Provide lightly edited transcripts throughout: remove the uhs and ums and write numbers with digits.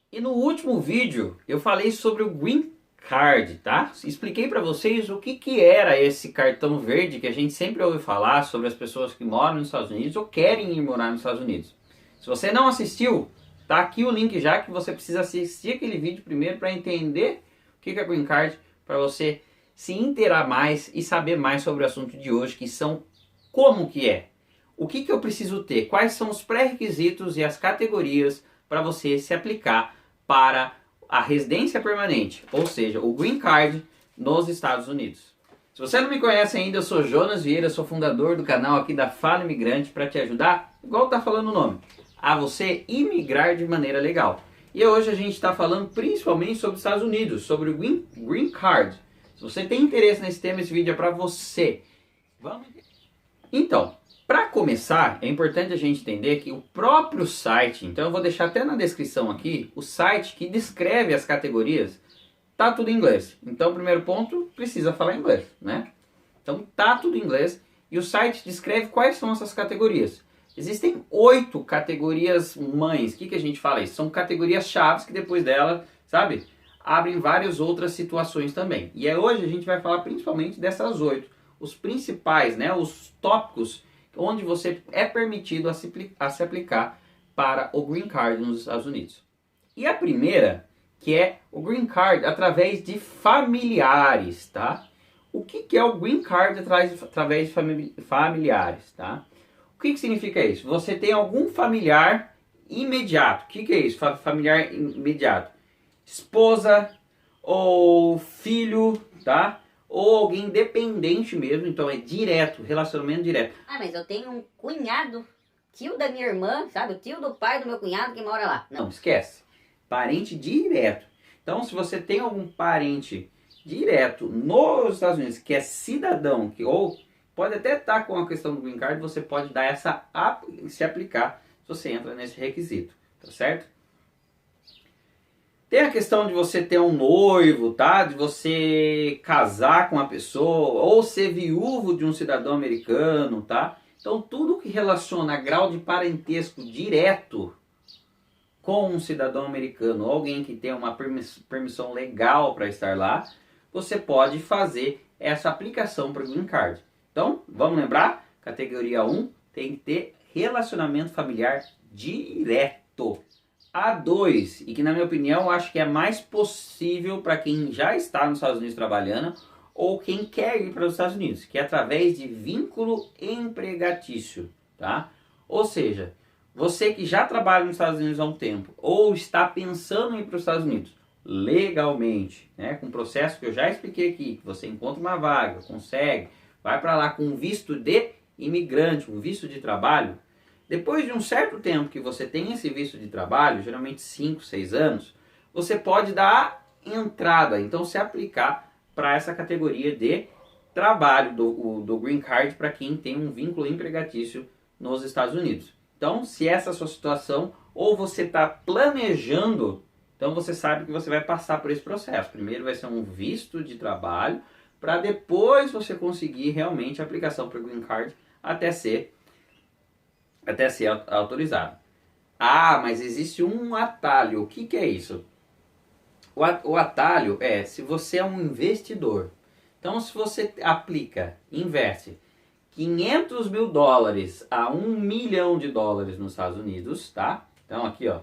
E no último vídeo eu falei sobre o Green Card, tá? Expliquei para vocês o que era esse cartão verde que a gente sempre ouve falar sobre as pessoas que moram nos Estados Unidos ou querem ir morar nos Estados Unidos. Se você não assistiu, tá aqui o link já que você precisa assistir aquele vídeo primeiro para entender o que é Green Card, para você se inteirar mais e saber mais sobre o assunto de hoje, que são como que é. O que eu preciso ter? Quais são os pré-requisitos e as categorias para você se aplicar para a residência permanente, ou seja, o Green Card nos Estados Unidos. Se você não me conhece ainda, eu sou Jonas Vieira, sou fundador do canal aqui da Fala Imigrante para te ajudar, igual está falando o nome, a você imigrar de maneira legal. E hoje a gente está falando principalmente sobre os Estados Unidos, sobre o Green Card. Se você tem interesse nesse tema, esse vídeo é para você. Vamos? Então, para começar, é importante a gente entender que o próprio site, então eu vou deixar até na descrição aqui, o site que descreve as categorias, tá tudo em inglês. Então, primeiro ponto, precisa falar inglês, né? Então, tá tudo em inglês e o site descreve quais são essas categorias. Existem 8 categorias mães. O que a gente fala isso? São categorias chaves que depois dela, sabe, abrem várias outras situações também. E hoje a gente vai falar principalmente dessas 8. Os principais, né, os tópicos onde você é permitido a se aplicar para o Green Card nos Estados Unidos. E a primeira, que é o Green Card através de familiares, tá? O que é o Green Card através de familiares, tá? O que significa isso? Você tem algum familiar imediato. O que é isso? Familiar imediato. Esposa ou filho, tá? Ou alguém dependente mesmo, então é direto, relacionamento direto. Ah, mas eu tenho um cunhado, tio da minha irmã, sabe? O tio do pai do meu cunhado que mora lá. Não, esquece. Parente direto. Então, se você tem algum parente direto nos Estados Unidos que é cidadão, ou pode até estar com a questão do Green Card, você pode dar se aplicar se você entra nesse requisito, tá certo? Tem a questão de você ter um noivo, tá? De você casar com uma pessoa ou ser viúvo de um cidadão americano, tá? Então tudo que relaciona a grau de parentesco direto com um cidadão americano ou alguém que tem uma permissão legal para estar lá, você pode fazer essa aplicação para o Green Card. Então, vamos lembrar? Categoria 1 tem que ter relacionamento familiar direto. A 2, e que na minha opinião eu acho que é mais possível para quem já está nos Estados Unidos trabalhando ou quem quer ir para os Estados Unidos, que é através de vínculo empregatício, tá? Ou seja, você que já trabalha nos Estados Unidos há um tempo ou está pensando em ir para os Estados Unidos legalmente, né, com o processo que eu já expliquei aqui, que você encontra uma vaga, consegue, vai para lá com um visto de imigrante, um visto de trabalho. Depois de um certo tempo que você tem esse visto de trabalho, geralmente 5, 6 anos, você pode dar entrada, então se aplicar para essa categoria de trabalho do Green Card para quem tem um vínculo empregatício nos Estados Unidos. Então, se essa é a sua situação, ou você está planejando, então você sabe que você vai passar por esse processo. Primeiro vai ser um visto de trabalho, para depois você conseguir realmente a aplicação para o Green Card até ser autorizado. Ah, mas existe um atalho. O que é isso? O atalho é se você é um investidor. Então, se você investe $500 mil a $1 milhão nos Estados Unidos, tá? Então, aqui, ó,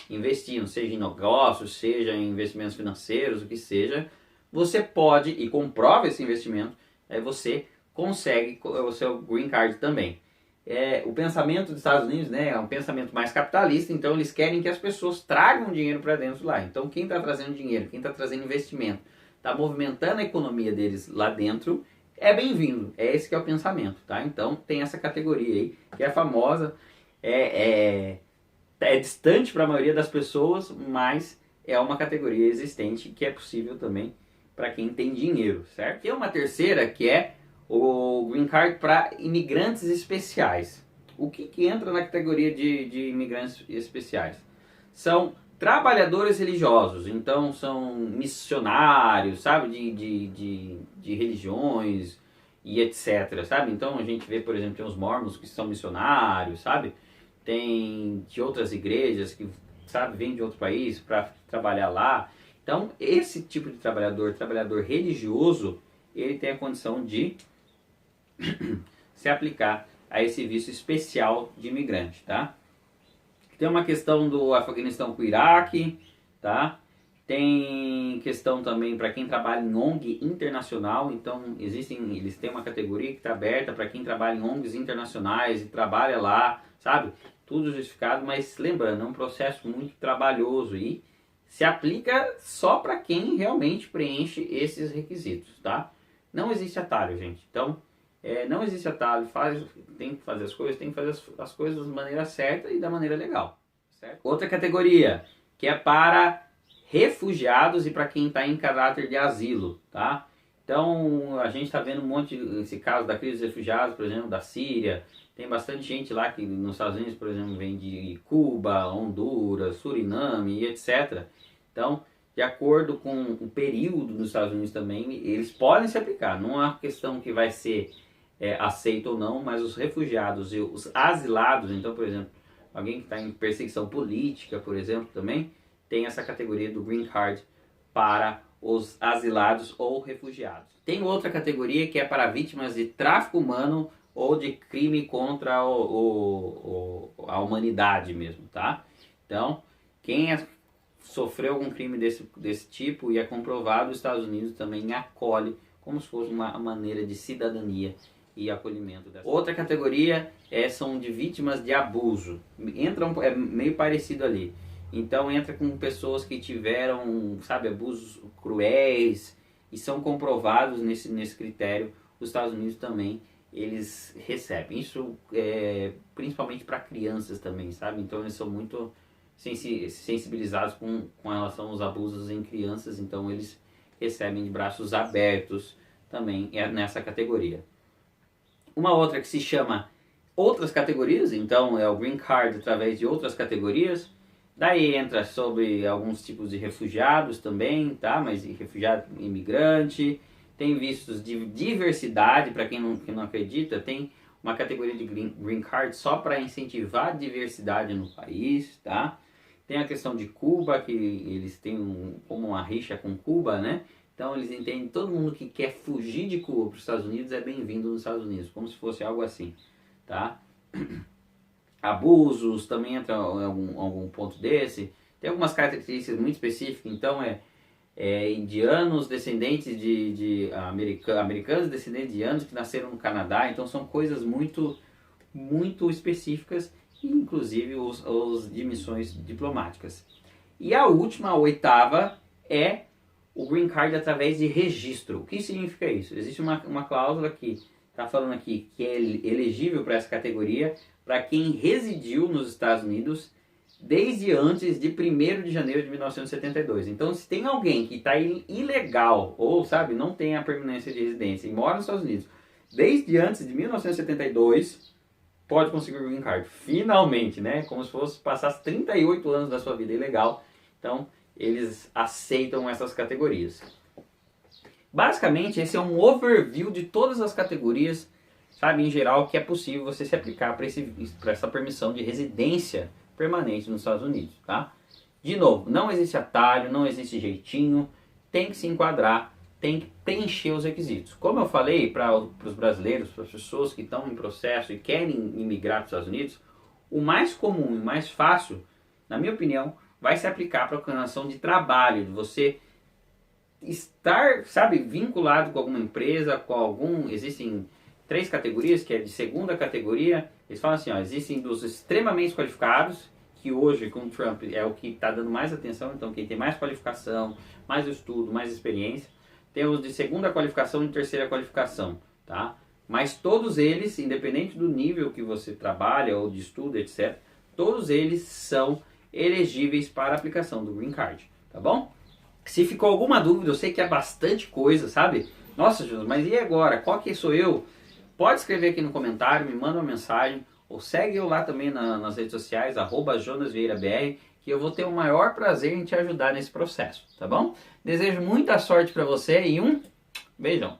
investindo, seja em negócios, seja em investimentos financeiros, o que seja, você pode, e comprova esse investimento, aí você consegue o seu Green Card também. O pensamento dos Estados Unidos, né, é um pensamento mais capitalista, então eles querem que as pessoas tragam dinheiro para dentro lá. Então quem está trazendo dinheiro, quem está trazendo investimento, está movimentando a economia deles lá dentro, é bem-vindo. Esse que é o pensamento, tá? Então tem essa categoria aí, que é famosa, é distante para a maioria das pessoas, mas é uma categoria existente que é possível também para quem tem dinheiro, certo? Tem uma terceira que é o Green Card para imigrantes especiais. O que entra na categoria de imigrantes especiais? São trabalhadores religiosos, então são missionários, sabe, de religiões e etc, sabe? Então a gente vê, por exemplo, tem os mormons que são missionários, sabe? Tem de outras igrejas que sabe, vem de outro país para trabalhar lá. Então, esse tipo de trabalhador religioso, ele tem a condição de se aplicar a esse visto especial de imigrante, tá? Tem uma questão do Afeganistão com o Iraque, tá? Tem questão também para quem trabalha em ONG internacional, então eles têm uma categoria que está aberta para quem trabalha em ONGs internacionais e trabalha lá, sabe? Tudo justificado, mas lembrando, é um processo muito trabalhoso e se aplica só para quem realmente preenche esses requisitos, tá? Não existe atalho, gente. Então, não existe atalho, tem que fazer as coisas, tem que fazer as coisas da maneira certa e da maneira legal, certo? Outra categoria, que é para refugiados e para quem está em caráter de asilo, tá? Então, a gente está vendo um monte, esse caso da crise dos refugiados, por exemplo, da Síria, tem bastante gente lá que nos Estados Unidos, por exemplo, vem de Cuba, Honduras, Suriname e etc. Então, de acordo com o período nos Estados Unidos também, eles podem se aplicar. Não é uma questão que vai ser aceito ou não, mas os refugiados e os asilados, então, por exemplo, alguém que está em perseguição política, por exemplo, também tem essa categoria do Green Card para os asilados ou refugiados. Tem outra categoria que é para vítimas de tráfico humano ou de crime contra a humanidade mesmo, tá? Então, quem sofreu algum crime desse tipo e é comprovado, os Estados Unidos também acolhe como se fosse uma maneira de cidadania e acolhimento dessa. Outra categoria são de vítimas de abuso. É meio parecido ali. Então entra com pessoas que tiveram, sabe, abusos cruéis e são comprovados nesse critério. Os Estados Unidos também eles recebem. Isso principalmente para crianças também, sabe? Então eles são muito sensibilizados com relação aos abusos em crianças. Então eles recebem de braços abertos também nessa categoria. Uma outra que se chama outras categorias, então é o Green Card através de outras categorias. Daí entra sobre alguns tipos de refugiados também, tá? Mas refugiado imigrante, tem vistos de diversidade, para quem não acredita, tem uma categoria de Green Card só para incentivar a diversidade no país, tá? Tem a questão de Cuba, que eles têm como uma rixa com Cuba, né? Então eles entendem que todo mundo que quer fugir de Cuba para os Estados Unidos é bem-vindo nos Estados Unidos, como se fosse algo assim, tá? Abusos, também entra em algum ponto desse. Tem algumas características muito específicas, então indianos descendentes de americanos descendentes de indianos que nasceram no Canadá, então são coisas muito, muito específicas, inclusive os de missões diplomáticas. E a última, a oitava, é o Green Card através de registro. O que significa isso? Existe uma cláusula que está falando aqui que é elegível para essa categoria para quem residiu nos Estados Unidos desde antes de 1º de janeiro de 1972. Então, se tem alguém que está ilegal ou, sabe, não tem a permanência de residência e mora nos Estados Unidos desde antes de 1972, pode conseguir o Green Card. Finalmente, né? Como se fosse passar 38 anos da sua vida ilegal. Então, eles aceitam essas categorias. Basicamente, esse é um overview de todas as categorias, sabe, em geral, que é possível você se aplicar para essa permissão de residência permanente nos Estados Unidos, tá? De novo, não existe atalho, não existe jeitinho, tem que se enquadrar, tem que preencher os requisitos. Como eu falei para os brasileiros, para as pessoas que estão em processo e querem imigrar para os Estados Unidos, o mais comum e mais fácil, na minha opinião, vai se aplicar para a relação de trabalho, de você estar, sabe, vinculado com alguma empresa, existem 3 categorias, que é de segunda categoria. Eles falam assim, ó, existem dos extremamente qualificados, que hoje com o Trump é o que está dando mais atenção, então quem tem mais qualificação, mais estudo, mais experiência. Tem os de segunda qualificação e terceira qualificação, tá? Mas todos eles, independente do nível que você trabalha ou de estudo, etc., todos eles são elegíveis para a aplicação do Green Card, tá bom? Se ficou alguma dúvida, eu sei que é bastante coisa, sabe? Nossa, Jesus, mas e agora? Qual que sou eu? Pode escrever aqui no comentário, me manda uma mensagem, ou segue eu lá também nas redes sociais, @JonasVieiraBR, que eu vou ter o maior prazer em te ajudar nesse processo, tá bom? Desejo muita sorte para você e um beijão!